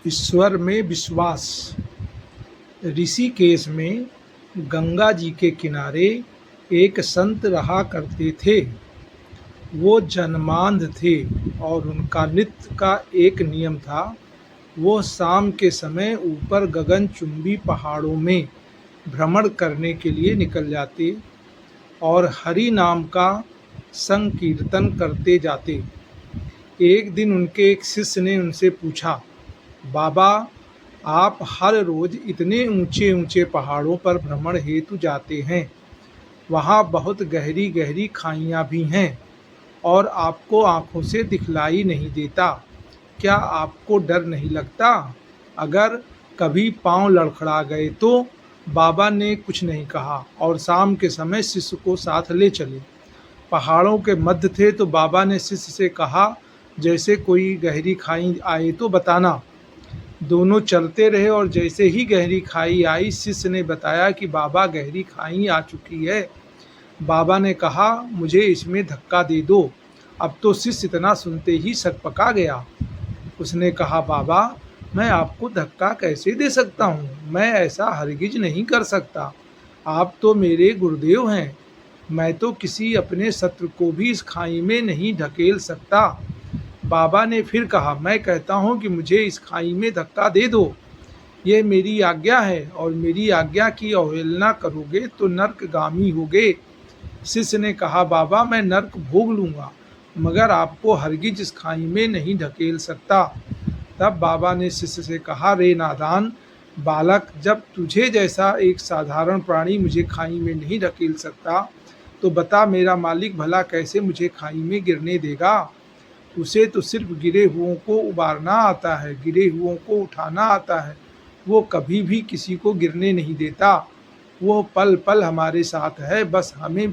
ईश्वर में विश्वास। ऋषिकेश में गंगा जी के किनारे एक संत रहा करते थे। वो जन्मांध थे और उनका नित्य का एक नियम था। वो शाम के समय ऊपर गगनचुंबी पहाड़ों में भ्रमण करने के लिए निकल जाते और हरि नाम का संकीर्तन करते जाते। एक दिन उनके एक शिष्य ने उनसे पूछा, बाबा, आप हर रोज इतने ऊंचे ऊंचे पहाड़ों पर भ्रमण हेतु जाते हैं, वहाँ बहुत गहरी गहरी खाइयाँ भी हैं और आपको आँखों से दिखलाई नहीं देता। क्या आपको डर नहीं लगता? अगर कभी पाँव लड़खड़ा गए तो? बाबा ने कुछ नहीं कहा और शाम के समय शिष्य को साथ ले चले। पहाड़ों के मध्य थे तो बाबा ने शिष्य से कहा, जैसे कोई गहरी खाई आए तो बताना। दोनों चलते रहे और जैसे ही गहरी खाई आई, शिष्य ने बताया कि बाबा, गहरी खाई आ चुकी है। बाबा ने कहा, मुझे इसमें धक्का दे दो। अब तो शिष्य इतना सुनते ही सकपका गया। उसने कहा, बाबा, मैं आपको धक्का कैसे दे सकता हूँ? मैं ऐसा हरगिज नहीं कर सकता। आप तो मेरे गुरुदेव हैं। मैं तो किसी अपने शत्रु को भी इस खाई में नहीं ढकेल सकता। बाबा ने फिर कहा, मैं कहता हूँ कि मुझे इस खाई में धक्का दे दो। ये मेरी आज्ञा है और मेरी आज्ञा की अवहेलना करोगे तो नरकगामी होगे। शिष्य ने कहा, बाबा, मैं नरक भोग लूँगा, मगर आपको हरगिज इस खाई में नहीं ढकेल सकता। तब बाबा ने शिष्य से कहा, रे नादान बालक, जब तुझे जैसा एक साधारण प्राणी मुझे खाई में नहीं ढकेल सकता, तो बता मेरा मालिक भला कैसे मुझे खाई में गिरने देगा? उसे तो सिर्फ गिरे हुओं को उबारना आता है, गिरे हुओं को उठाना आता है। वो कभी भी किसी को गिरने नहीं देता। वो पल पल हमारे साथ है, बस हमें